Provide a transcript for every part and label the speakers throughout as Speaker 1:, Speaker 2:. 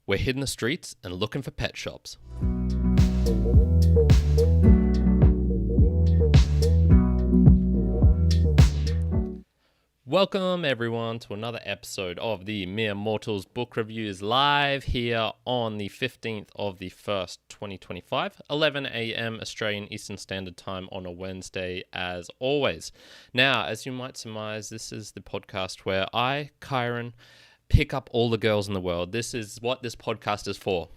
Speaker 1: We're hitting the streets and looking for pet shops. Welcome everyone to another episode of the Mere Mortals Book Reviews live here on the 15th of the 1st, 2025, 11 a.m. Australian Eastern Standard Time on a Wednesday as always. Now, as you might surmise, this is the podcast where I, Kyron, pick up all the girls in the world. This is what this podcast is for.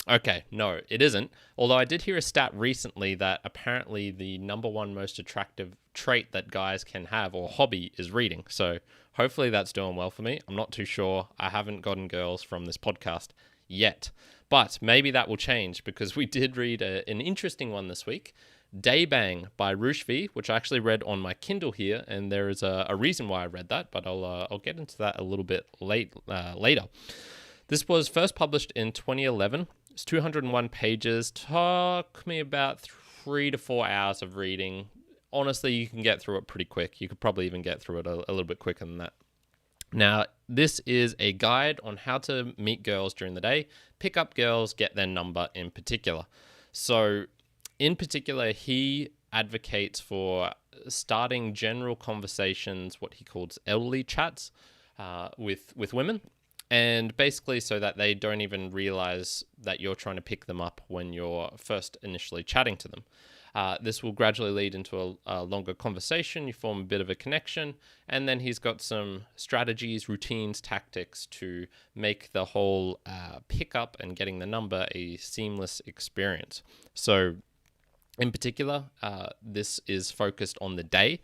Speaker 1: Okay, no, it isn't. Although I did hear a stat recently that apparently the number one most attractive trait that guys can have or hobby is reading. So hopefully that's doing well for me. I'm not too sure. I haven't gotten girls from this podcast yet. But maybe that will change because we did read an interesting one this week. Day Bang by Roosh V, which I actually read on my Kindle here. And there is a reason why I read that, but I'll get into that a little bit later. This was first published in 2011. It's 201 pages. Took me about 3 to 4 hours of reading. Honestly, you can get through it pretty quick. You could probably even get through it a little bit quicker than that. Now, this is a guide on how to meet girls during the day, pick up girls, get their number in particular. So, in particular, he advocates for starting general conversations, what he calls elderly chats, with women. And basically so that they don't even realize that you're trying to pick them up when you're first initially chatting to them. This will gradually lead into a longer conversation. You form a bit of a connection. And then he's got some strategies, routines, tactics to make the whole pickup and getting the number a seamless experience. So in particular, this is focused on the day.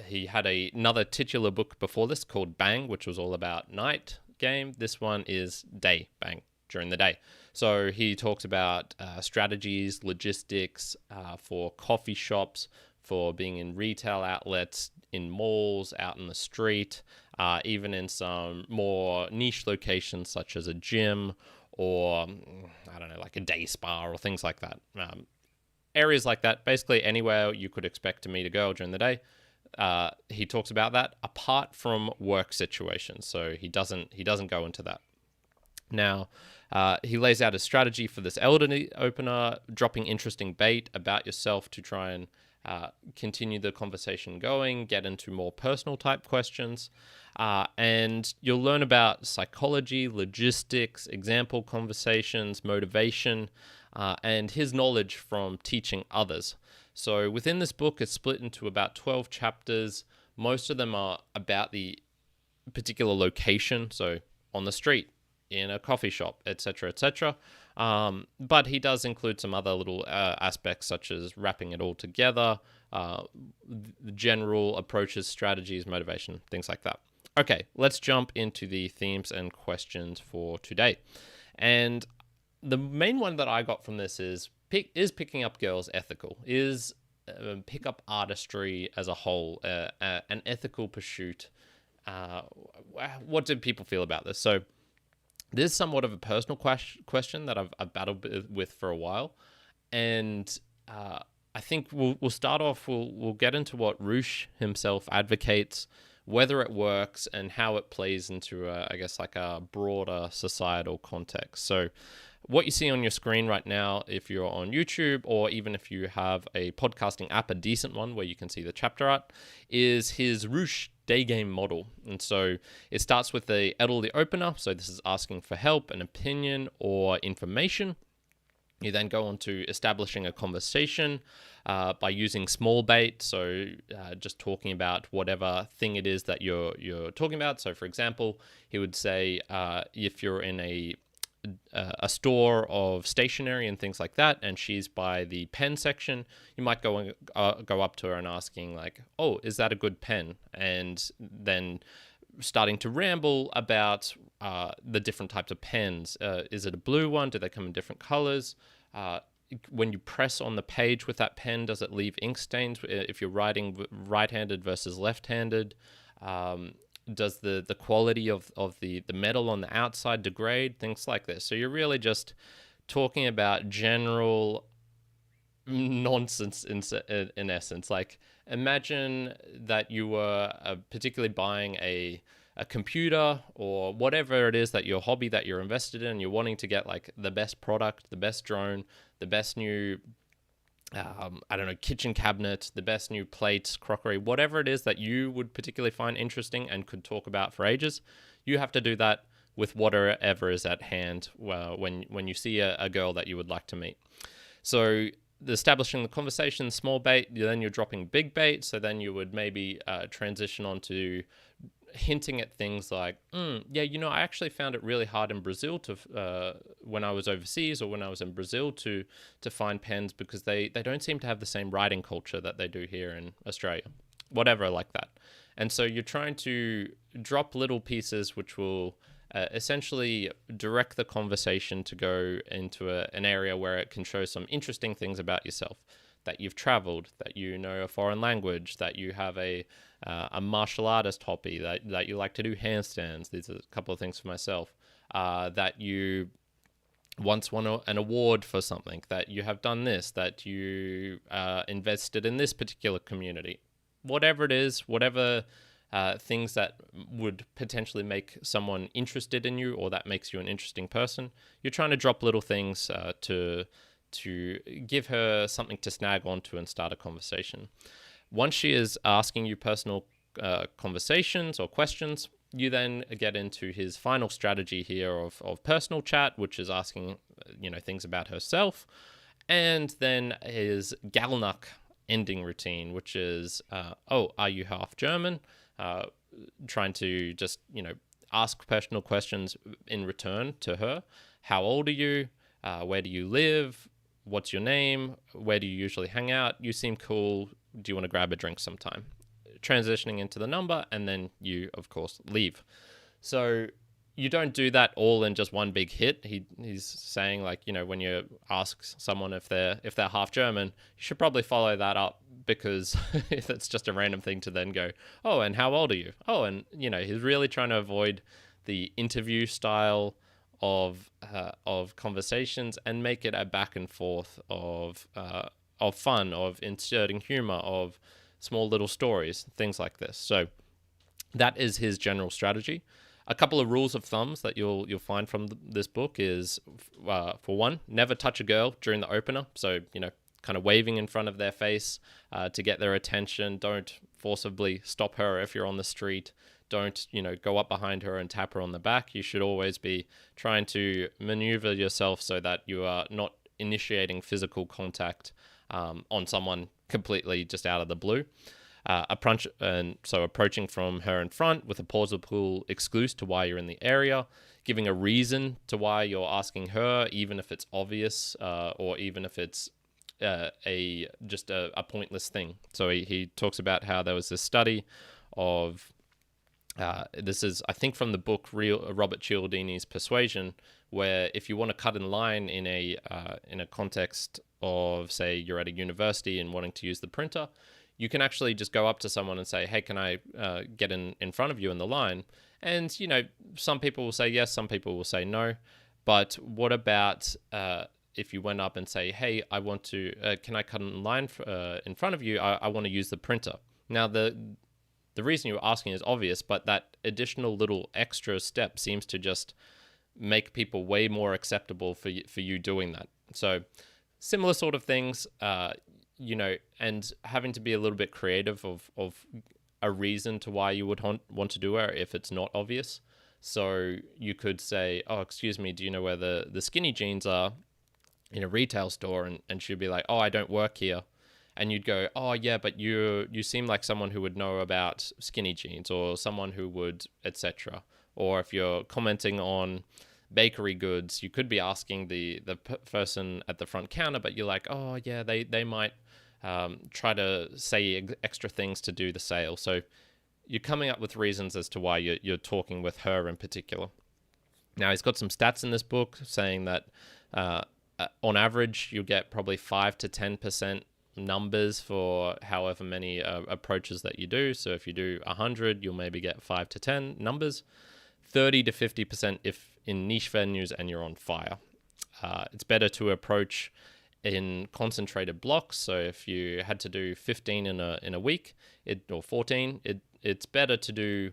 Speaker 1: He had another titular book before this called Bang, which was all about night game. This one is Day Bang, during the day. So he talks about strategies, logistics for coffee shops, for being in retail outlets, in malls, out in the street, even in some more niche locations such as a gym or, I don't know, like a day spa or things like that. Areas like that, basically anywhere you could expect to meet a girl during the day. He talks about that apart from work situations, so he doesn't go into that. Now, he lays out a strategy for this elderly opener, dropping interesting bait about yourself to try and continue the conversation going, get into more personal type questions, and you'll learn about psychology, logistics, example conversations, motivation, and his knowledge from teaching others. So within this book, it's split into about 12 chapters. Most of them are about the particular location, so on the street, in a coffee shop, etc., etc. But he does include some other little aspects, such as wrapping it all together, the general approaches, strategies, motivation, things like that. Okay, let's jump into the themes and questions for today. And the main one that I got from this is picking up girls ethical? Is pickup artistry as a whole an ethical pursuit? What do people feel about this? So this is somewhat of a personal question that I've battled with for a while. And I think we'll start off, we'll get into what Roosh himself advocates, whether it works, and how it plays into, I guess, like a broader societal context. So what you see on your screen right now, if you're on YouTube, or even if you have a podcasting app, a decent one where you can see the chapter art, is his Roosh day game model. And so it starts with the elderly opener. So this is asking for help, an opinion, or information. You then go on to establishing a conversation by using small bait. So just talking about whatever thing it is that you're talking about. So for example, he would say, if you're in a store of stationery and things like that, and she's by the pen section, you might go up to her and asking like, "Oh, is that a good pen?" And then starting to ramble about the different types of pens. Is it a blue one? Do they come in different colors? When you press on the page with that pen, does it leave ink stains if you're writing right-handed versus left-handed? Does the quality of the metal on the outside degrade? Things like this. So you're really just talking about general nonsense in essence. Like, imagine that you were particularly buying a a computer or whatever it is that your hobby that you're invested in, you're wanting to get like the best product, the best drone, the best new I don't know, kitchen cabinet, the best new plates, crockery, whatever it is that you would particularly find interesting and could talk about for ages, you have to do that with whatever is at hand when you see a girl that you would like to meet. So establishing the conversation, small bait, then you're dropping big bait. So then you would maybe transition on to hinting at things like, yeah, I actually found it really hard in Brazil to when I was overseas or when I was in Brazil to find pens because they don't seem to have the same writing culture that they do here in Australia, whatever like that. And so you're trying to drop little pieces which will essentially direct the conversation to go into an area where it can show some interesting things about yourself, that you've traveled, that you know a foreign language, that you have a martial artist hobby, that you like to do handstands. These are a couple of things for myself. That you once won an award for something, that you have done this, that you invested in this particular community. Whatever it is, whatever things that would potentially make someone interested in you or that makes you an interesting person, you're trying to drop little things to give her something to snag onto and start a conversation. Once she is asking you personal conversations or questions, you then get into his final strategy here of personal chat, which is asking things about herself, and then his Galnack ending routine, which is, are you half German? Trying to just ask personal questions in return to her. How old are you? Where do you live? What's your name? Where do you usually hang out? You seem cool. Do you want to grab a drink sometime? Transitioning into the number, and then you, of course, leave. So you don't do that all in just one big hit. He's saying, like, when you ask someone if they're half German, you should probably follow that up, because if it's just a random thing to then go, oh, and how old are you? Oh, and he's really trying to avoid the interview style of conversations and make it a back and forth of fun, of inserting humor, of small little stories, things like this. So that is his general strategy. A couple of rules of thumbs that you'll find from this book is, for one, never touch a girl during the opener. So, kind of waving in front of their face to get their attention. Don't forcibly stop her if you're on the street. Don't, go up behind her and tap her on the back. You should always be trying to maneuver yourself so that you are not initiating physical contact on someone completely just out of the blue. Approaching from her in front with a plausible excuse to why you're in the area, giving a reason to why you're asking her, even if it's obvious or even if it's a pointless thing. So he talks about how there was this study of this is, I think, from the book Robert Cialdini's Persuasion, where if you want to cut in line in a context of, say, you're at a university and wanting to use the printer, you can actually just go up to someone and say, hey, can I get in front of you in the line? And, some people will say yes, some people will say no. But what about if you went up and say, hey, I want to, can I cut in line in front of you? I want to use the printer. Now, the reason you're asking is obvious, but that additional little extra step seems to just make people way more acceptable for you doing that. So similar sort of things, and having to be a little bit creative of a reason to why you would want to do it if it's not obvious. So you could say, oh, excuse me, do you know where the skinny jeans are in a retail store? And she'd be like, oh, I don't work here. And you'd go, oh, yeah, but you seem like someone who would know about skinny jeans, or someone who would, etc. Or if you're commenting on bakery goods, you could be asking the person at the front counter, but you're like, oh, yeah, they might try to say extra things to do the sale. So you're coming up with reasons as to why you're talking with her in particular. Now, he's got some stats in this book saying that on average, you'll get probably 5 to 10% numbers for however many approaches that you do. So if you do 100, you'll maybe get 5 to 10 numbers. 30 to 50% if in niche venues and you're on fire. It's better to approach in concentrated blocks. So if you had to do 15 in a week, or 14, it's better to do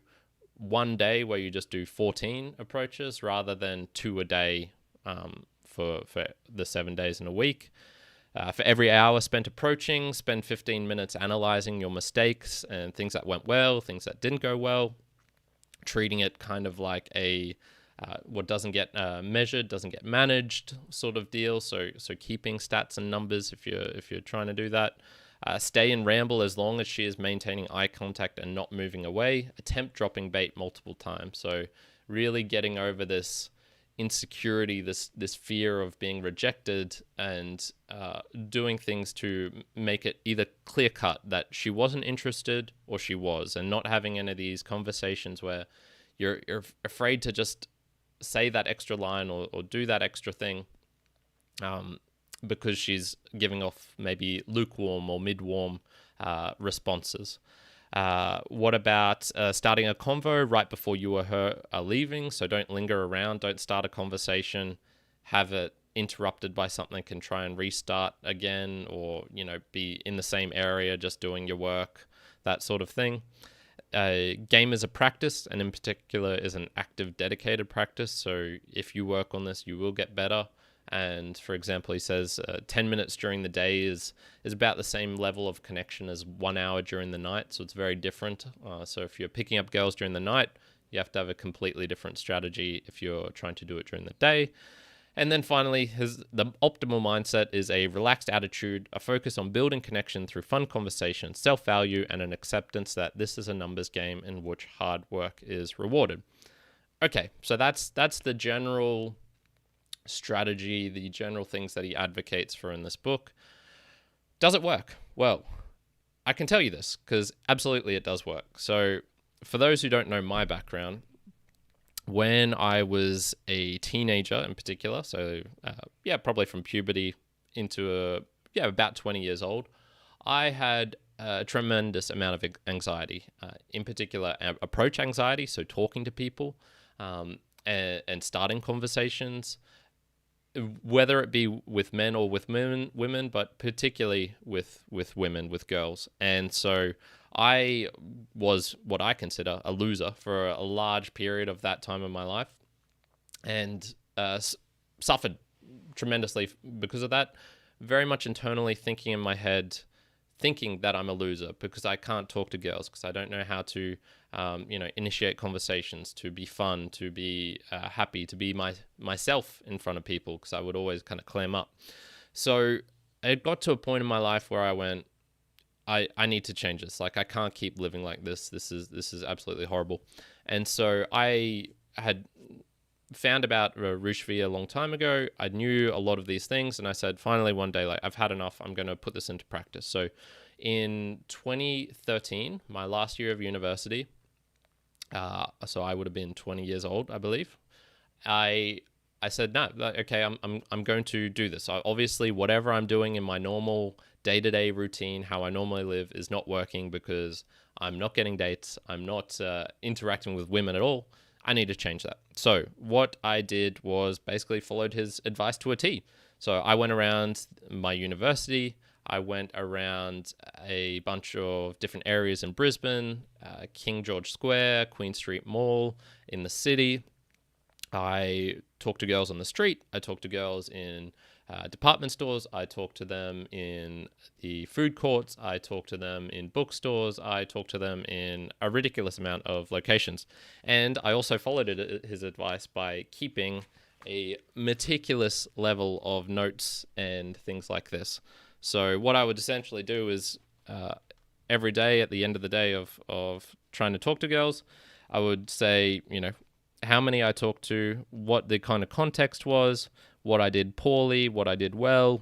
Speaker 1: one day where you just do 14 approaches rather than 2 a day for the 7 days in a week. For every hour spent approaching, spend 15 minutes analyzing your mistakes and things that went well, things that didn't go well, treating it kind of like a what doesn't get measured doesn't get managed sort of deal. So keeping stats and numbers if you're trying to do that. Stay and ramble as long as she is maintaining eye contact and not moving away. Attempt dropping bait multiple times. So really getting over this insecurity, this fear of being rejected, and doing things to make it either clear cut that she wasn't interested or she was, and not having any of these conversations where you're afraid to just say that extra line or do that extra thing because she's giving off maybe lukewarm or mid-warm responses. What about starting a convo right before you or her are leaving? So don't linger around. Don't start a conversation, have it interrupted by something, and try and restart again, or be in the same area just doing your work, that sort of thing. Game is a practice, and in particular is an active, dedicated practice. So if you work on this, you will get better. And for example, he says 10 minutes during the day is about the same level of connection as 1 hour during the night. So it's very different. So if you're picking up girls during the night, you have to have a completely different strategy if you're trying to do it during the day. And then finally, the optimal mindset is a relaxed attitude, a focus on building connection through fun conversation, self-value, and an acceptance that this is a numbers game in which hard work is rewarded. Okay, so that's the general strategy, the general things that he advocates for in this book. Does it work? Well, I can tell you this because absolutely it does work. So for those who don't know my background, when I was a teenager in particular, so probably from puberty into about 20 years old, I had a tremendous amount of anxiety, in particular approach anxiety, so talking to people and starting conversations, whether it be with men or with women, but particularly with women, with girls. And so I was what I consider a loser for a large period of that time in my life, and suffered tremendously because of that. Very much internally thinking in my head, thinking that I'm a loser because I can't talk to girls, because I don't know how to initiate conversations, to be fun, to be happy, to be myself in front of people, because I would always kind of clam up. So it got to a point in my life where I went, I need to change this. Like, I can't keep living like this. This is absolutely horrible. And so I had found about Roosh V a long time ago. I knew a lot of these things, and I said, finally one day, like, I've had enough. I'm going to put this into practice. So in 2013, my last year of university, so I would have been 20 years old, I believe. I said, no, okay, I'm going to do this. So obviously, whatever I'm doing in my normal day-to-day routine, how I normally live, is not working because I'm not getting dates. I'm not interacting with women at all. I need to change that. So what I did was basically followed his advice to a T. So I went around my university. I went around a bunch of different areas in Brisbane, King George Square, Queen Street Mall in the city. I talked to girls on the street. I talked to girls in department stores. I talked to them in the food courts. I talked to them in bookstores. I talked to them in a ridiculous amount of locations. And I also followed his advice by keeping a meticulous level of notes and things like this. So what I would essentially do is every day at the end of the day of trying to talk to girls, I would say, how many I talked to, what the kind of context was, what I did poorly, what I did well,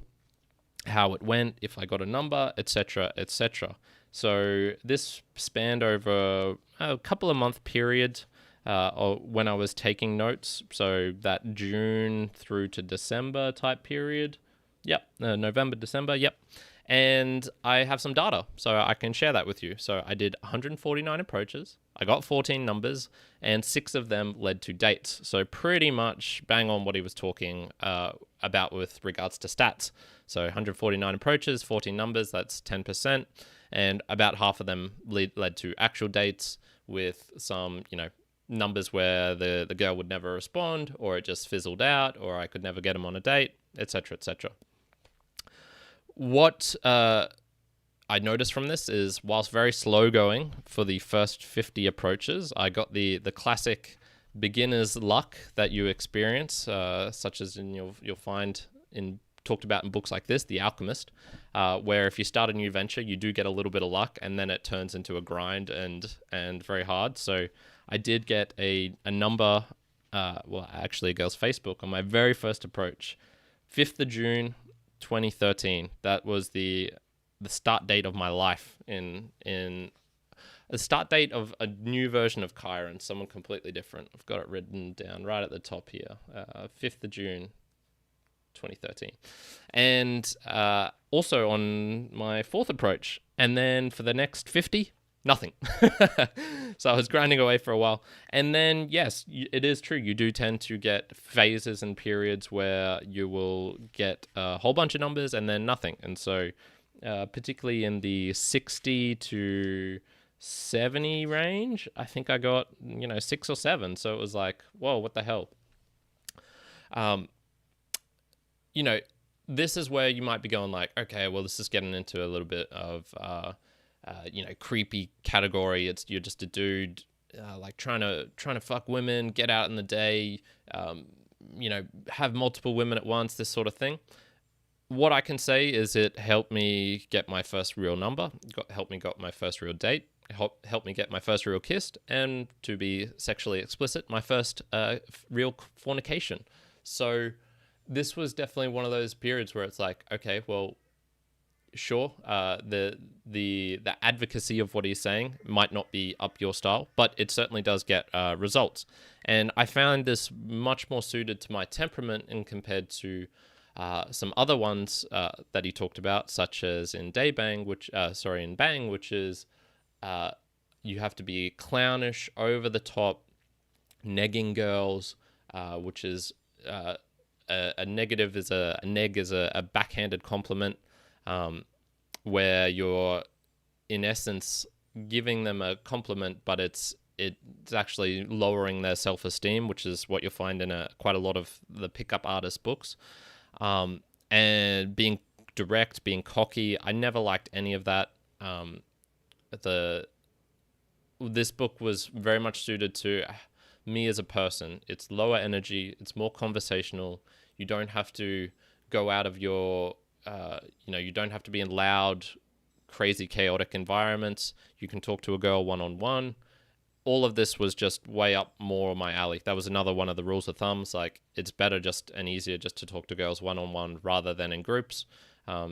Speaker 1: how it went, if I got a number, etc., etc. So this spanned over a couple of month period when I was taking notes. So that June through to December type period. Yep, November, December, yep. And I have some data, so I can share that with you. So I did 149 approaches. I got 14 numbers, and 6 of them led to dates. So pretty much bang on what he was talking about with regards to stats. So 149 approaches, 14 numbers, that's 10%. And about half of them led to actual dates with some, numbers where the girl would never respond, or it just fizzled out, or I could never get them on a date, etc., etc. What I noticed from this is, whilst very slow going for the first 50 approaches, I got the classic beginner's luck that you experience, such as you'll find talked about in books like this, The Alchemist, where if you start a new venture, you do get a little bit of luck, and then it turns into a grind and very hard. So I did get a number, actually a girl's Facebook on my very first approach, 5th of June, 2013. That was the start date of my life in the start date of a new version of Chiron, someone completely different. I've got it written down right at the top here, 5th of June, 2013. And also on my 4th approach. And then for the next 50, nothing. So I was grinding away for a while. And then, yes, it is true. You do tend to get phases and periods where you will get a whole bunch of numbers and then nothing. And so particularly in the 60 to 70 range, I think I got 6 or 7. So it was like, whoa, what the hell. This is where you might be going like, okay, well, this is getting into a little bit of creepy category. You're just a dude like trying to fuck women, get out in the day, have multiple women at once, this sort of thing. What I can say is it helped me get my first real number, helped me get my first real date, helped me get my first real kiss, and to be sexually explicit, my first real fornication. So this was definitely one of those periods where it's like, okay, well, sure, the advocacy of what he's saying might not be up your style, but it certainly does get results. And I found this much more suited to my temperament and compared to some other ones that he talked about, such as in Bang, which is you have to be clownish, over the top, negging girls, which is a negative is a neg is a backhanded compliment, where you're in essence giving them a compliment, but it's actually lowering their self-esteem, which is what you'll find in quite a lot of the pickup artist books. And being direct, being cocky, I never liked any of that. This book was very much suited to me as a person. It's lower energy, it's more conversational. You don't have to go out of your, you don't have to be in loud, crazy, chaotic environments. You can talk to a girl one-on-one. All of this was just way up more my alley. That was another one of the rules of thumbs. Like, it's better just and easier just to talk to girls one-on-one rather than in groups.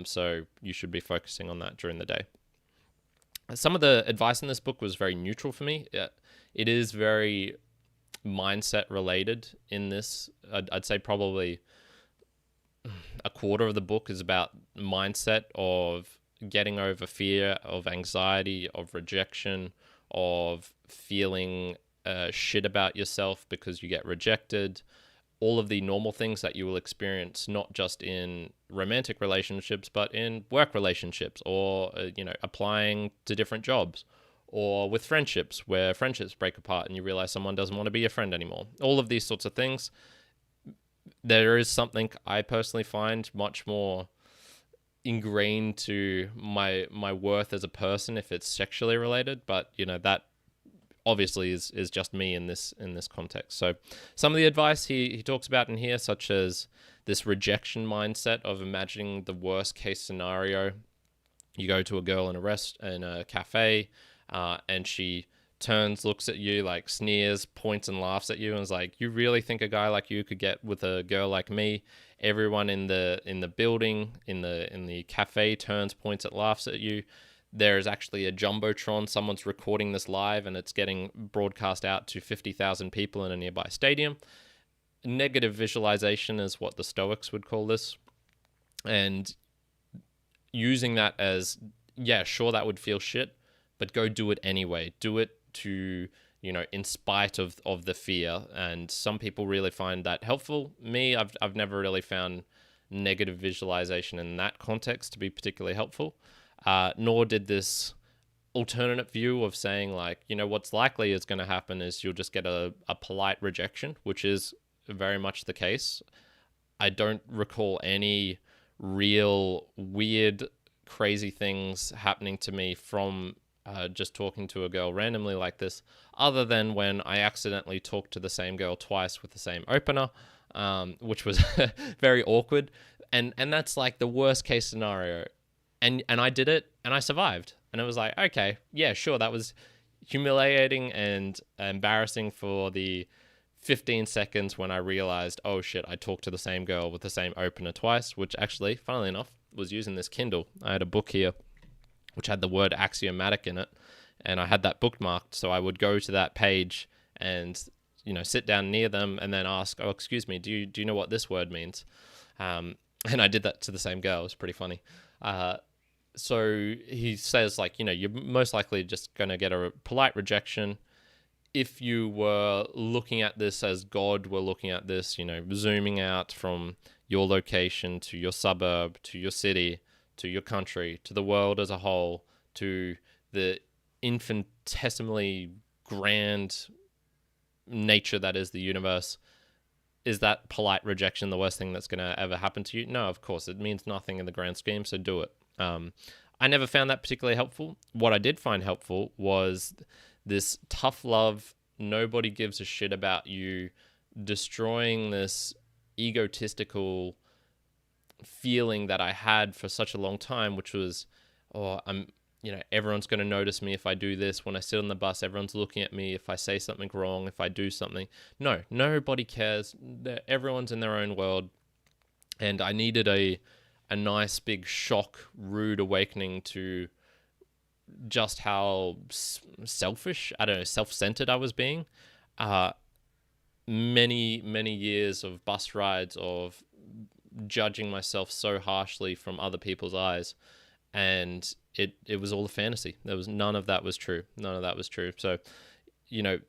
Speaker 1: So you should be focusing on that during the day. Some of the advice in this book was very neutral for me. It is very mindset related in this. I'd say probably a quarter of the book is about mindset of getting over fear, of anxiety, of rejection, of feeling shit about yourself because you get rejected. All of the normal things that you will experience, not just in romantic relationships, but in work relationships, or applying to different jobs, or with friendships, where friendships break apart and you realize someone doesn't want to be your friend anymore. All of these sorts of things. There is something I personally find much more ingrained to my worth as a person if it's sexually related, but that obviously is just me in this context. So some of the advice he talks about in here, such as this rejection mindset of imagining the worst case scenario. You go to a girl in a cafe, and she turns, looks at you, like sneers, points and laughs at you, and is like, "You really think a guy like you could get with a girl like me?" Everyone in the building, in the cafe, turns, points, and laughs at you. There's actually a jumbotron. Someone's recording this live, and it's getting broadcast out to 50,000 people in a nearby stadium. Negative visualization is what the Stoics would call this, and using that as, yeah, sure, that would feel shit, but go do it anyway. Do it to, in spite of the fear. And some people really find that helpful. Me, I've never really found negative visualization in that context to be particularly helpful. Nor did this alternate view of saying, like, what's likely is going to happen is you'll just get a polite rejection, which is very much the case. I don't recall any real weird, crazy things happening to me from just talking to a girl randomly like this, other than when I accidentally talked to the same girl twice with the same opener, which was very awkward. And that's like the worst case scenario. And I did it and I survived. And it was like, okay, yeah, sure, that was humiliating and embarrassing for the 15 seconds when I realized, oh shit, I talked to the same girl with the same opener twice, which actually, funnily enough, was using this Kindle. I had a book here which had the word axiomatic in it, and I had that bookmarked, so I would go to that page and sit down near them and then ask, oh, excuse me, do you know what this word means? And I did that to the same girl. It was pretty funny. So he says, like, you're most likely just going to get a polite rejection. If you were looking at this as God were looking at this, zooming out from your location to your suburb, to your city, to your country, to the world as a whole, to the infinitesimally grand nature that is the universe, is that polite rejection the worst thing that's going to ever happen to you? No, of course. It means nothing in the grand scheme, so do it. I never found that particularly helpful. What I did find helpful was this tough love, nobody gives a shit about you, destroying this egotistical feeling that I had for such a long time, which was, everyone's going to notice me if I do this. When I sit on the bus, everyone's looking at me if I say something wrong, if I do something. No, nobody cares. Everyone's in their own world. And I needed a nice big shock, rude awakening to just how selfish, self-centered I was being. Many years of bus rides, of judging myself so harshly from other people's eyes, and it was all a fantasy. There was none of that was true. None of that was true. So,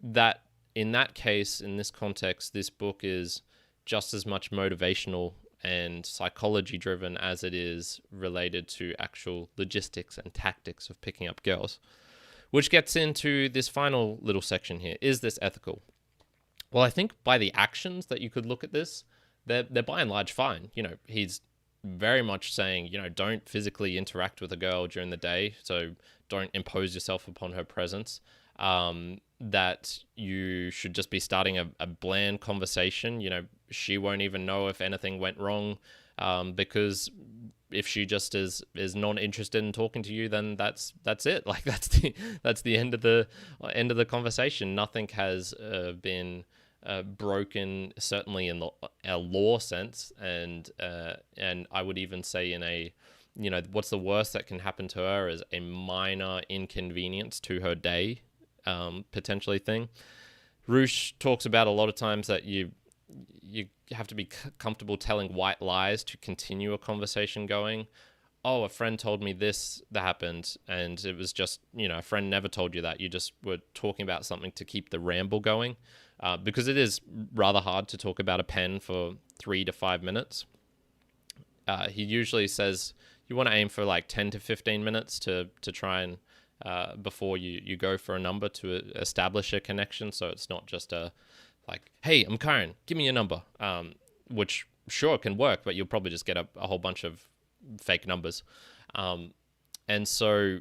Speaker 1: that in that case, in this context, this book is just as much motivational and psychology driven as it is related to actual logistics and tactics of picking up girls, which gets into this final little section here. Is this ethical? Well, I think by the actions that you could look at this, they're by and large fine. He's very much saying, don't physically interact with a girl during the day, so don't impose yourself upon her presence. That you should just be starting a bland conversation. She won't even know if anything went wrong, because if she just is not interested in talking to you, then that's it. Like that's the end of the conversation. Nothing has been broken, certainly in a law sense, and I would even say in a, what's the worst that can happen to her is a minor inconvenience to her day, potentially thing. Roosh talks about a lot of times that you have to be comfortable telling white lies to continue a conversation going. Oh, a friend told me this that happened, and it was just, a friend never told you that. You just were talking about something to keep the ramble going, because it is rather hard to talk about a pen for 3 to 5 minutes. He usually says you want to aim for like 10 to 15 minutes to try and before you go for a number to establish a connection. So it's not just like, hey, I'm Karen, give me your number, which sure can work, but you'll probably just get a whole bunch of fake numbers. And so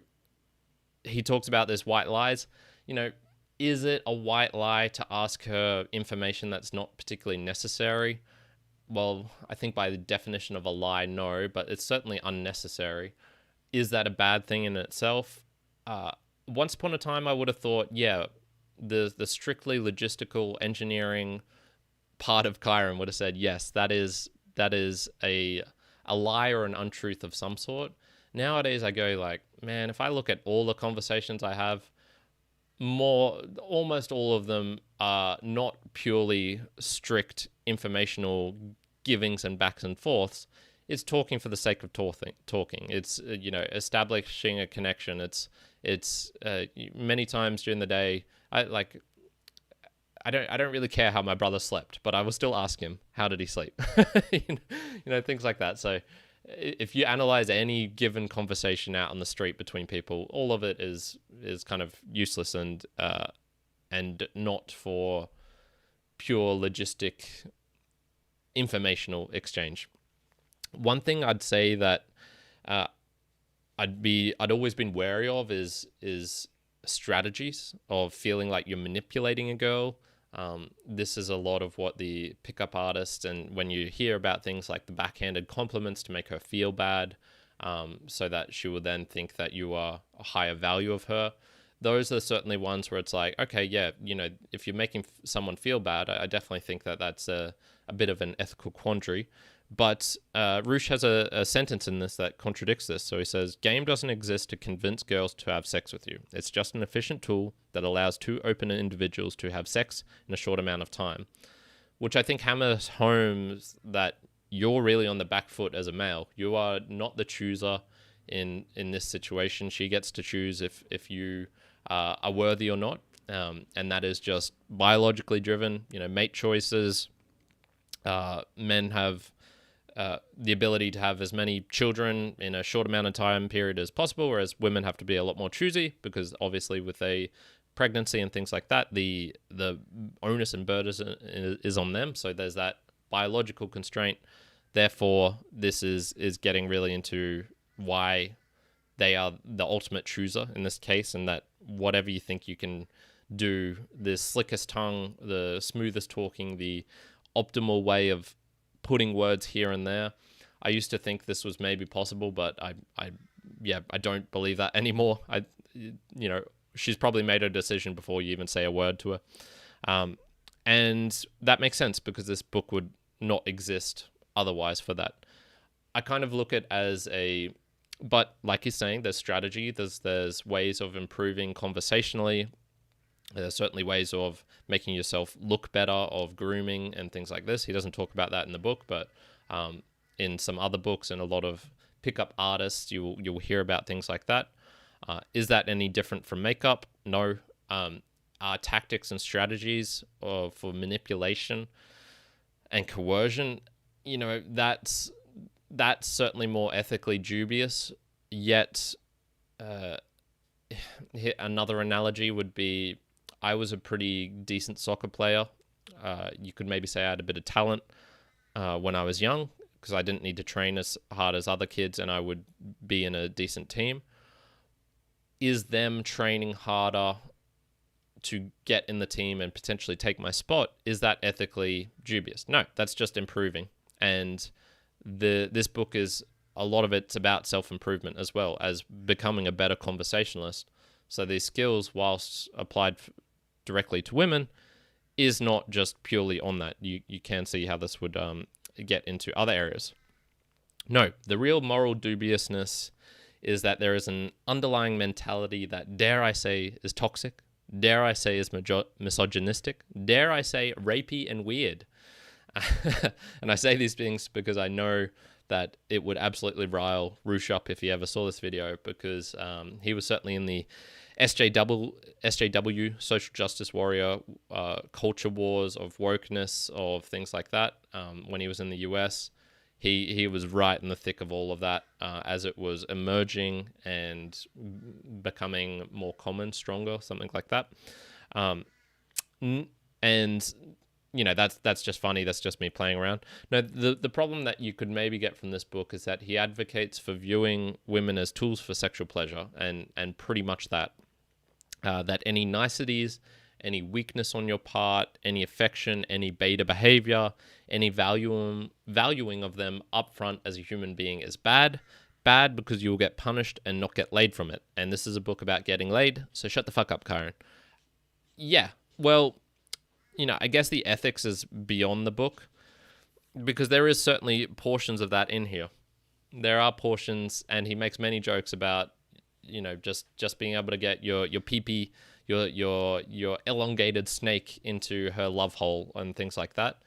Speaker 1: he talks about this white lies. Is it a white lie to ask her information that's not particularly necessary? Well, I think by the definition of a lie, no, but it's certainly unnecessary. Is that a bad thing in itself? Once upon a time, I would have thought, yeah, the strictly logistical engineering part of Chiron would have said, yes, that is a lie or an untruth of some sort. Nowadays, I go like, man, if I look at all the conversations I have, almost all of them are not purely strict informational givings and backs and forths. It's talking for the sake of talking. It's establishing a connection. It's many times during the day. I don't really care how my brother slept, but I will still ask him, how did he sleep? Things like that. So if you analyze any given conversation out on the street between people, all of it is kind of useless and not for pure logistic informational exchange. One thing I'd say that uh, I'd always been wary of is strategies of feeling like you're manipulating a girl. This is a lot of what the pickup artists, and when you hear about things like the backhanded compliments to make her feel bad, so that she will then think that you are a higher value of her. Those are certainly ones where it's like, okay, yeah, if you're making someone feel bad, I definitely think that that's a bit of an ethical quandary. But Roosh has a sentence in this that contradicts this. So he says, game doesn't exist to convince girls to have sex with you. It's just an efficient tool that allows two open individuals to have sex in a short amount of time. Which I think hammers home that you're really on the back foot as a male. You are not the chooser in this situation. She gets to choose if you are worthy or not. And that is just biologically driven. Mate choices. Men have the ability to have as many children in a short amount of time period as possible, whereas women have to be a lot more choosy because obviously with a pregnancy and things like that, the onus and burden is on them. So there's that biological constraint. Therefore, this is getting really into why they are the ultimate chooser in this case, and that whatever you think you can do, the slickest tongue, the smoothest talking, the optimal way of putting words here and there. I used to think this was maybe possible, but I don't believe that anymore. She's probably made a decision before you even say a word to her. And that makes sense because this book would not exist otherwise for that. I kind of look at as but like he's saying, there's strategy, there's ways of improving conversationally. There's certainly ways of making yourself look better, of grooming and things like this. He doesn't talk about that in the book, but in some other books and a lot of pickup artists, you'll hear about things like that. Is that any different from makeup? No. Are tactics and strategies for manipulation and coercion, that's certainly more ethically dubious. Yet, another analogy would be, I was a pretty decent soccer player. You could maybe say I had a bit of talent when I was young because I didn't need to train as hard as other kids and I would be in a decent team. Is them training harder to get in the team and potentially take my spot, is that ethically dubious? No, that's just improving. And this book is, a lot of it's about self-improvement as well as becoming a better conversationalist. So these skills, whilst applied directly to women, is not just purely on that. You can see how this would get into other areas. No, the real moral dubiousness is that there is an underlying mentality that, dare I say, is toxic, dare I say is misogynistic, dare I say rapey and weird. And I say these things because I know that it would absolutely rile Roosh up if he ever saw this video, because he was certainly in the SJW, social justice warrior, culture wars of wokeness, of things like that. When he was in the US, he was right in the thick of all of that as it was emerging and becoming more common, stronger, something like that. And that's just funny. That's just me playing around. No, the problem that you could maybe get from this book is that he advocates for viewing women as tools for sexual pleasure, and pretty much that. That any niceties, any weakness on your part, any affection, any beta behavior, any valuing of them upfront as a human being is bad. Bad because you will get punished and not get laid from it. And this is a book about getting laid, so shut the fuck up, Karen. Yeah, well, I guess the ethics is beyond the book, because there is certainly portions of that in here. There are portions, and he makes many jokes about, just being able to get your pee-pee, your elongated snake into her love hole and things like that.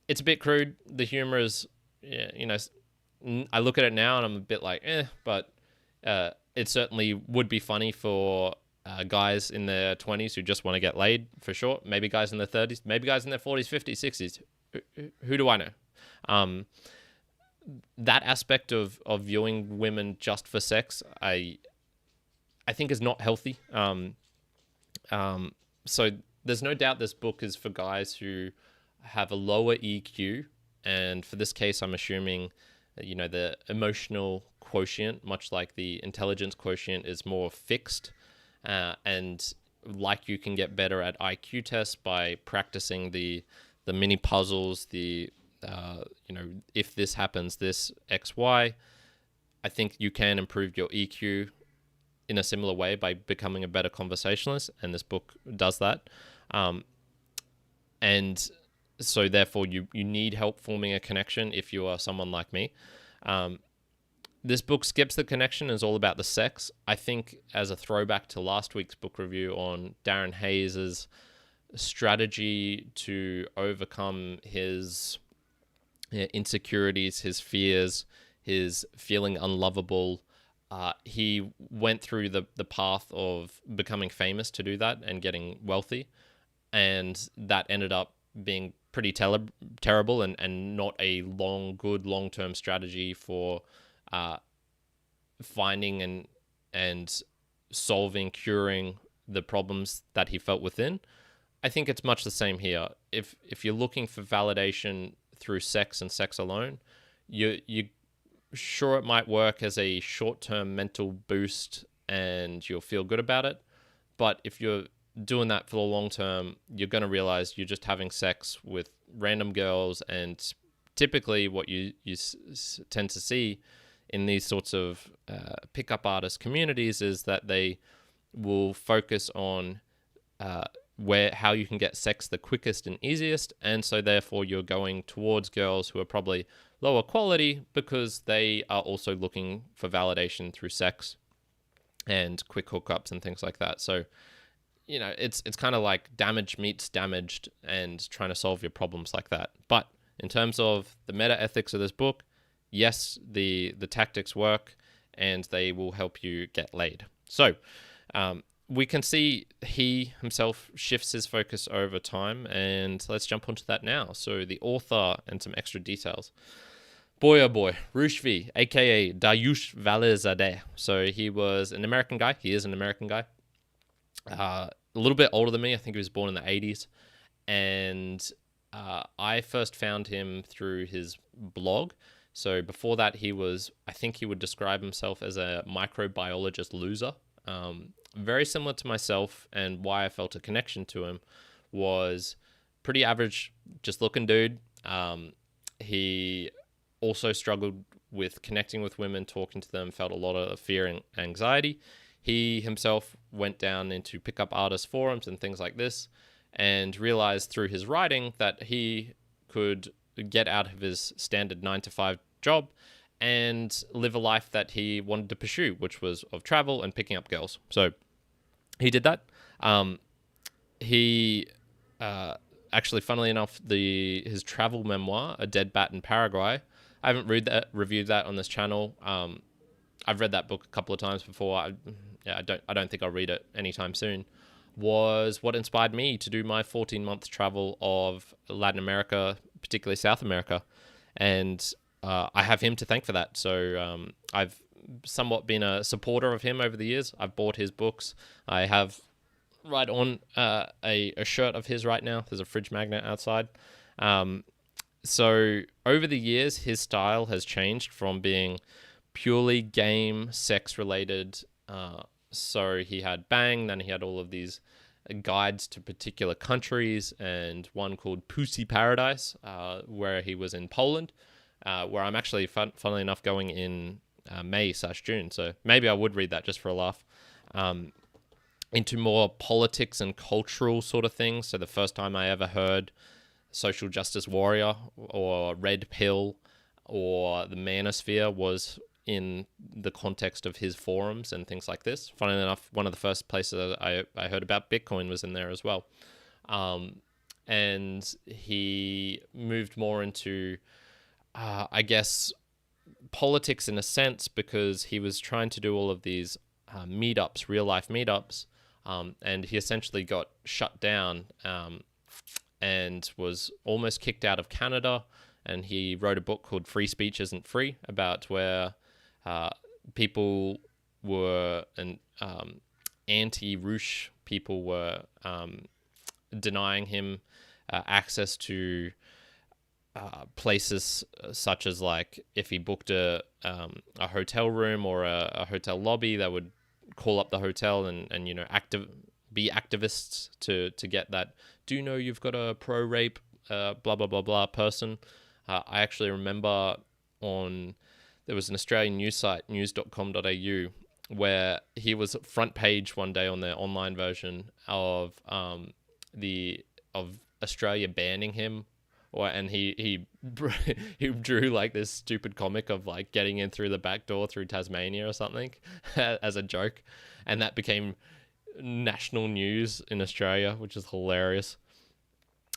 Speaker 1: It's a bit crude. The humor is, I look at it now and I'm a bit like, but it certainly would be funny for guys in their 20s who just want to get laid, for sure. Maybe guys in their 30s, maybe guys in their 40s, 50s, 60s. Who do I know? that aspect of viewing women just for sex, I think is not healthy. So there's no doubt this book is for guys who have a lower EQ, and for this case, I'm assuming, the emotional quotient, much like the intelligence quotient, is more fixed, and like you can get better at IQ tests by practicing the mini puzzles, if this happens, this X Y. I think you can improve your EQ in a similar way by becoming a better conversationalist, and this book does that. And so therefore you need help forming a connection if you are someone like me. This book skips the connection and is all about the sex. I think as a throwback to last week's book review on Darren Hayes's strategy to overcome his insecurities, his fears, his feeling unlovable, he went through the path of becoming famous to do that and getting wealthy. And that ended up being pretty terrible and not a good long-term strategy for finding and solving, curing the problems that he felt within. I think it's much the same here. If you're looking for validation through sex and sex alone, you sure, it might work as a short-term mental boost and you'll feel good about it. But if you're doing that for the long term, you're going to realize you're just having sex with random girls. And typically what you tend to see in these sorts of pickup artist communities is that they will focus on how you can get sex the quickest and easiest. And so therefore you're going towards girls who are probably lower quality because they are also looking for validation through sex and quick hookups and things like that. So, it's kind of like damage meets damaged and trying to solve your problems like that. But in terms of the meta ethics of this book, yes, the tactics work and they will help you get laid. So, we can see he himself shifts his focus over time, and let's jump onto that now. So the author and some extra details. Boy, oh boy, Roosh V, aka Dayush Valizadeh. So he was an American guy. He is an American guy. A little bit older than me. I think he was born in the 80s. And I first found him through his blog. So before that, I think he would describe himself as a microbiologist loser. Very similar to myself, and why I felt a connection to him was pretty average, just looking dude. He also struggled with connecting with women, talking to them, felt a lot of fear and anxiety. He himself went down into pickup artist forums and things like this and realized through his writing that he could get out of his standard 9-to-5 job and live a life that he wanted to pursue, which was of travel and picking up girls. So he did that. He actually, funnily enough, his travel memoir, A Dead Bat in Paraguay, I haven't reviewed that on this channel. I've read that book a couple of times before. I don't think I'll read it anytime soon. Was what inspired me to do my 14-month travel of Latin America, particularly South America, and I have him to thank for that. So I've somewhat been a supporter of him over the years. I've bought his books. I have right on a shirt of his right now. There's a fridge magnet outside. So over the years, his style has changed from being purely game, sex-related. So he had Bang, then he had all of these guides to particular countries, and one called Pussy Paradise, where he was in Poland, where I'm actually, funnily enough, going in May/June. So maybe I would read that just for a laugh. Into more politics and cultural sort of things. So the first time I ever heard social justice warrior or red pill or the manosphere was in the context of his forums and things like this. Funnily enough, one of the first places I heard about Bitcoin was in there as well. And he moved more into, I guess, politics in a sense, because he was trying to do all of these meetups, real life meetups, and he essentially got shut down and was almost kicked out of Canada and he wrote a book called Free Speech Isn't Free, about where people were, and anti-Roosh people were denying him access to places such as, like, if he booked a hotel room or a hotel lobby, they would call up the hotel and be activists to get that. Do you know you've got a pro-rape blah blah blah blah person? I actually remember there was an Australian news site, news.com.au, where he was front page one day on their online version of Australia banning him, and he drew like this stupid comic of like getting in through the back door through Tasmania or something as a joke, and that became national news in Australia, which is hilarious.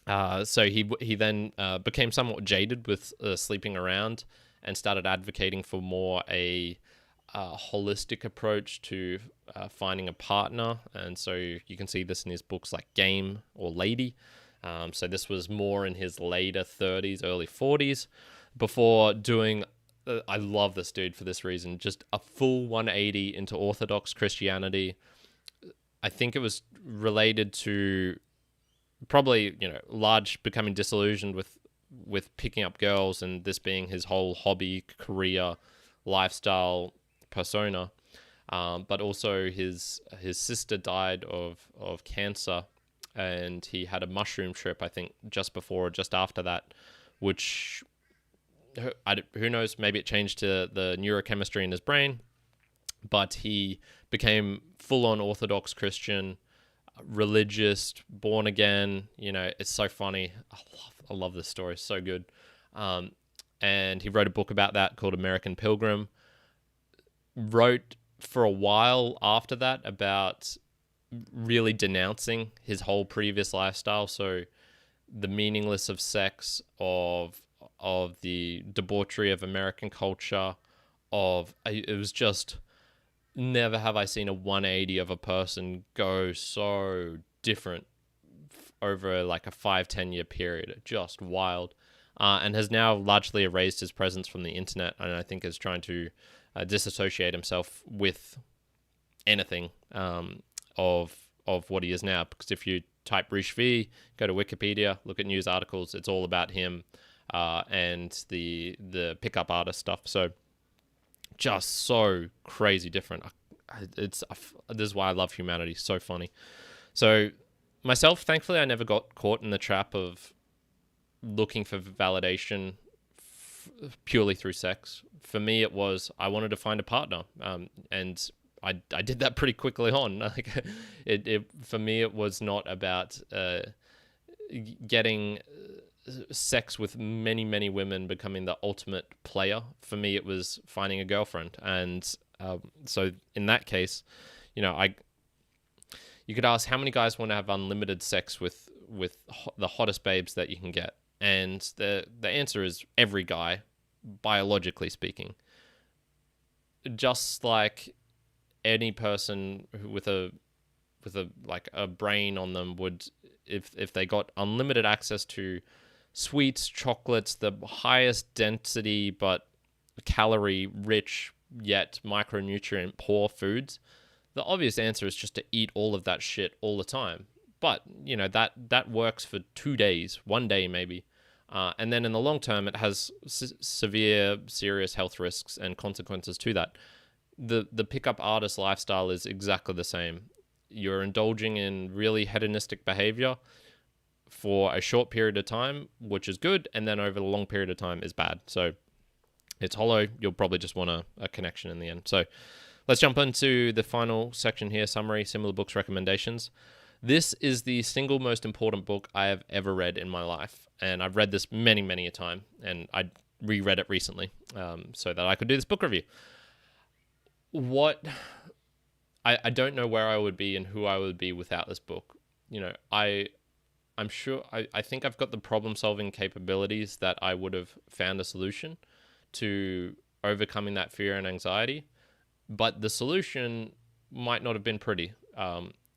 Speaker 1: So he then became somewhat jaded with sleeping around, and started advocating for more a holistic approach to finding a partner. And so you can see this in his books like Game or Lady. So this was more in his later 30s, early 40s, before doing, I love this dude for this reason, just a full 180 into Orthodox Christianity. I think it was related to probably, large becoming disillusioned with picking up girls, and this being his whole hobby, career, lifestyle persona. But also his sister died of cancer, and he had a mushroom trip, I think, just before or just after that, which, who knows, maybe it changed to the neurochemistry in his brain, but he became full-on Orthodox Christian, religious, born again. It's so funny. I love this story. It's so good. And he wrote a book about that called American Pilgrim. Wrote for a while after that about really denouncing his whole previous lifestyle. So the meaningless of sex, of the debauchery of American culture, it was just, never have I seen a 180 of a person go so different over like a 5-10 year period. Just wild. And has now largely erased his presence from the internet, and I think is trying to disassociate himself with anything of what he is now. Because if you type Roosh V, go to Wikipedia, look at news articles, it's all about him and the pickup artist stuff. So just so crazy different. This is why I love humanity. So funny. So myself, thankfully, I never got caught in the trap of looking for validation purely through sex. For me, it was, I wanted to find a partner, and I did that pretty quickly on. Like, for me, it was not about getting sex with many, many women becoming the ultimate player. For me, it was finding a girlfriend. And so in that case, you could ask how many guys want to have unlimited sex with the hottest babes that you can get. And the answer is every guy, biologically speaking. Just like any person with a brain on them would, if they got unlimited access to sweets, chocolates, the highest density but calorie rich yet micronutrient poor foods, the obvious answer is just to eat all of that shit all the time. But that works for 2 days, 1 day maybe, and then in the long term it has severe, serious health risks and consequences to that. The pickup artist lifestyle is exactly the same. You're indulging in really hedonistic behavior for a short period of time, which is good, and then over the long period of time is bad. So it's hollow. You'll probably just want a connection in the end. So let's jump into the final section here, summary, similar books, recommendations. This is the single most important book I have ever read in my life, and I've read this many, many a time, and I reread it recently so that I could do this book review. I don't know where I would be and who I would be without this book. I'm sure, I think I've got the problem-solving capabilities that I would have found a solution to overcoming that fear and anxiety, but the solution might not have been pretty.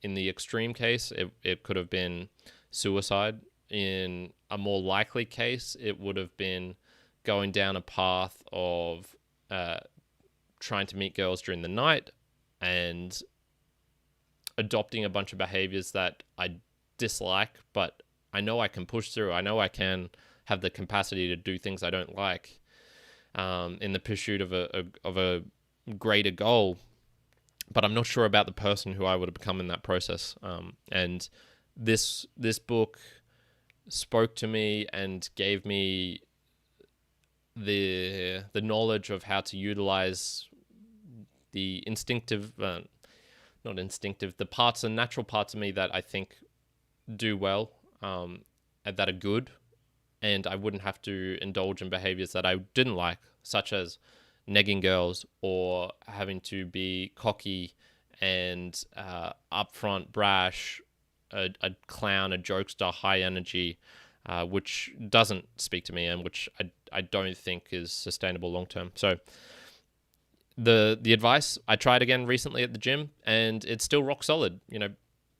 Speaker 1: In the extreme case, it could have been suicide. In a more likely case, it would have been going down a path of trying to meet girls during the night and adopting a bunch of behaviors that I dislike, but I know I can push through. I know I can have the capacity to do things I don't like in the pursuit of a greater goal. But I'm not sure about the person who I would have become in that process. And this book spoke to me and gave me the knowledge of how to utilize the instinctive, not instinctive, the natural parts of me that I think do well, and that are good, and I wouldn't have to indulge in behaviors that I didn't like, such as negging girls or having to be cocky and upfront, brash, a clown, a jokester, high energy, which doesn't speak to me and which I don't think is sustainable long term. So the advice, I tried again recently at the gym, and it's still rock solid. You know,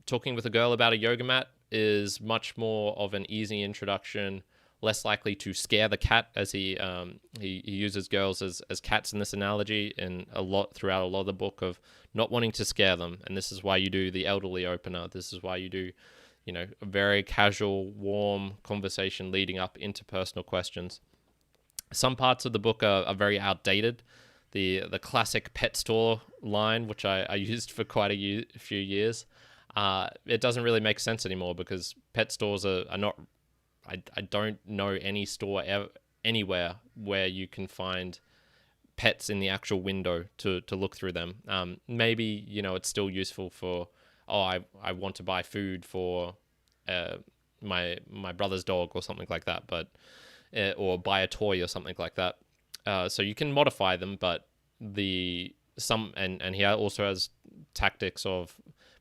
Speaker 1: talking with a girl about a yoga mat is much more of an easy introduction, less likely to scare the cat, as he uses girls as cats in this analogy throughout a lot of the book, of not wanting to scare them. And this is why you do the elderly opener. This is why you do, you know, a very casual, warm conversation leading up into personal questions. Some parts of the book are very outdated. The classic pet store line, which I used for quite a few years, it doesn't really make sense anymore, because pet stores are not... I don't know any store anywhere where you can find pets in the actual window to look through them. Maybe, you know, it's still useful for, I want to buy food for my brother's dog or something like that, but or buy a toy or something like that. So you can modify them, but and he also has tactics of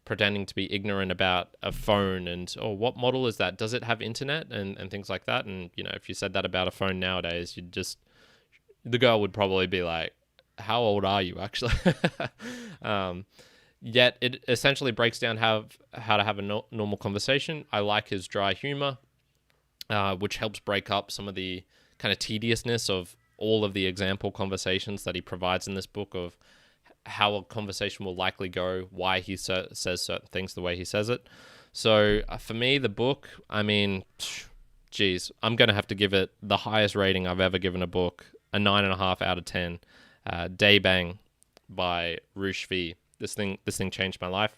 Speaker 1: pretending to be ignorant about a phone and, what model is that? Does it have internet? And things like that. And, you know, if you said that about a phone nowadays, the girl would probably be like, how old are you actually? Yet it essentially breaks down how to have a normal conversation. I like his dry humor, which helps break up some of the kind of tediousness of all of the example conversations that he provides in this book, of how a conversation will likely go, why he says certain things the way he says it. So for me, the book, I mean, geez, I'm going to have to give it the highest rating I've ever given a book, a 9.5 out of 10. Day Bang by Roosh V. This thing changed my life.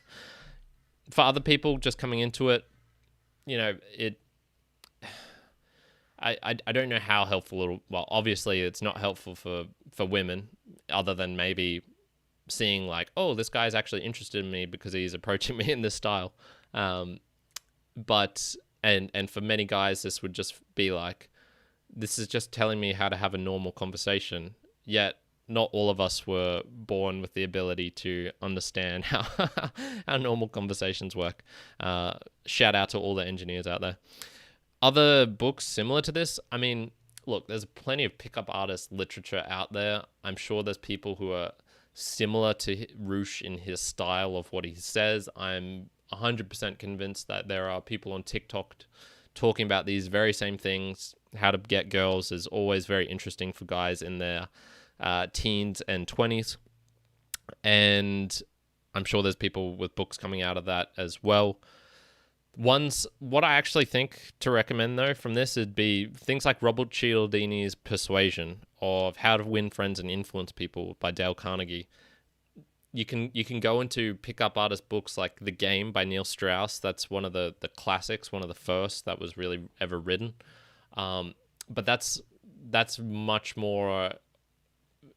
Speaker 1: For other people just coming into it, you know, I don't know how helpful well, obviously it's not helpful for women, other than maybe seeing like, oh, this guy's actually interested in me because he's approaching me in this style. But for many guys, this would just be like, this is just telling me how to have a normal conversation. Yet not all of us were born with the ability to understand how normal conversations work. Shout out to all the engineers out there. Other books similar to this, I mean, look, there's plenty of pickup artist literature out there. I'm sure there's people who are similar to Roosh in his style of what he says. I'm 100% convinced that there are people on TikTok talking about these very same things. How to get girls is always very interesting for guys in their teens and 20s. And I'm sure there's people with books coming out of that as well. What I actually think to recommend, though, from this would be things like Robert Cialdini's Persuasion, of How to Win Friends and Influence People by Dale Carnegie. You can go into pickup artist books like The Game by Neil Strauss. That's one of the classics, one of the first that was really ever written. But that's much more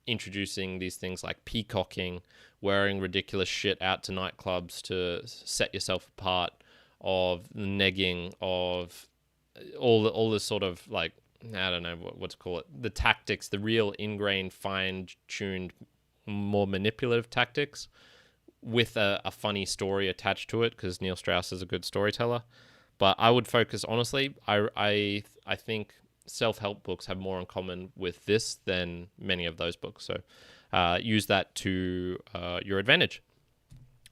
Speaker 1: introducing these things like peacocking, wearing ridiculous shit out to nightclubs to set yourself apart, of negging, of all this sort of, like, I don't know what to call it, the tactics, the real ingrained, fine-tuned, more manipulative tactics with a funny story attached to it, because Neil Strauss is a good storyteller. But I would focus, honestly, I think self-help books have more in common with this than many of those books. So use that to your advantage.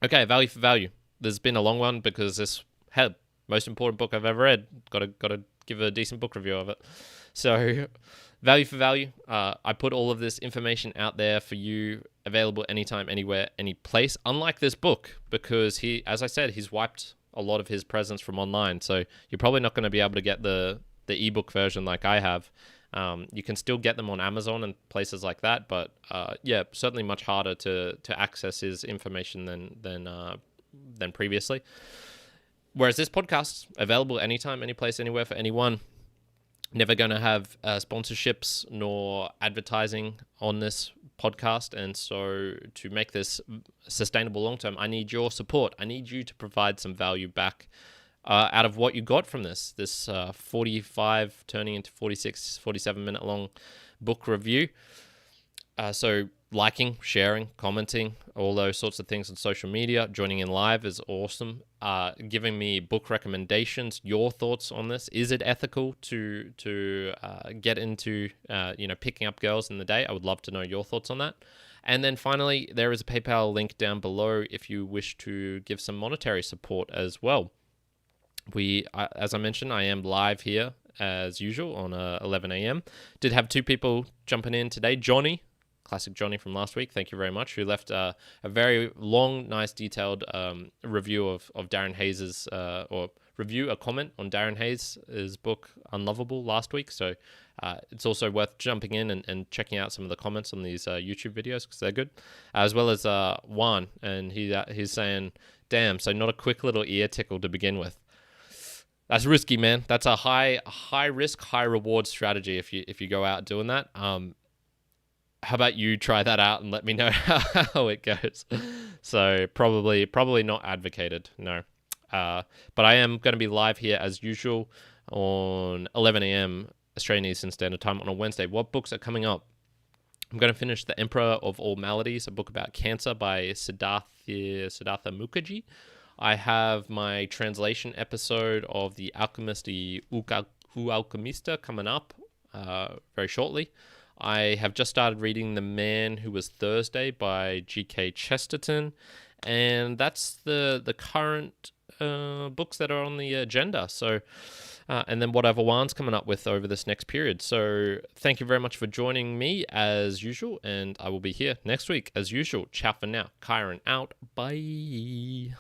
Speaker 1: Okay, value for value. There's been a long one because this had most important book I've ever read. Got to give a decent book review of it. So value for value. I put all of this information out there for you, available anytime, anywhere, any place. Unlike this book, because as I said, he's wiped a lot of his presence from online. So you're probably not going to be able to get the ebook version like I have. You can still get them on Amazon and places like that, but certainly much harder to access his information than previously. Whereas this podcast, available anytime, any place, anywhere for anyone. Never going to have sponsorships nor advertising on this podcast. And so to make this sustainable long term, I need your support. I need you to provide some value back out of what you got from this 45 turning into 46, 47 minute long book review. So liking, sharing, commenting, all those sorts of things on social media, joining in live is awesome. Giving me book recommendations, your thoughts on this. Is it ethical to get into picking up girls in the day? I would love to know your thoughts on that. And then finally, there is a PayPal link down below if you wish to give some monetary support as well. As I mentioned, I am live here as usual on 11 a.m. Did have two people jumping in today. Johnny, classic Johnny from last week, thank you very much, who left a very long, nice, detailed review of Darren Hayes' a comment on Darren Hayes' book Unlovable last week. So it's also worth jumping in and checking out some of the comments on these YouTube videos because they're good, as well as Juan, and he's saying, damn, so not a quick little ear tickle to begin with. That's risky, man. That's a high risk, high reward strategy if you go out doing that. How about you try that out and let me know how it goes? So probably not advocated, no. But I am going to be live here as usual on 11 a.m. Australian Eastern Standard Time on a Wednesday. What books are coming up? I'm going to finish The Emperor of All Maladies, a book about cancer by Siddhartha Mukherjee. I have my translation episode of The Alchemist y U Alquimista coming up very shortly. I have just started reading The Man Who Was Thursday by G.K. Chesterton, and that's the current books that are on the agenda. So, and then whatever Juan's coming up with over this next period. So thank you very much for joining me as usual, and I will be here next week as usual. Ciao for now. Kyron out. Bye.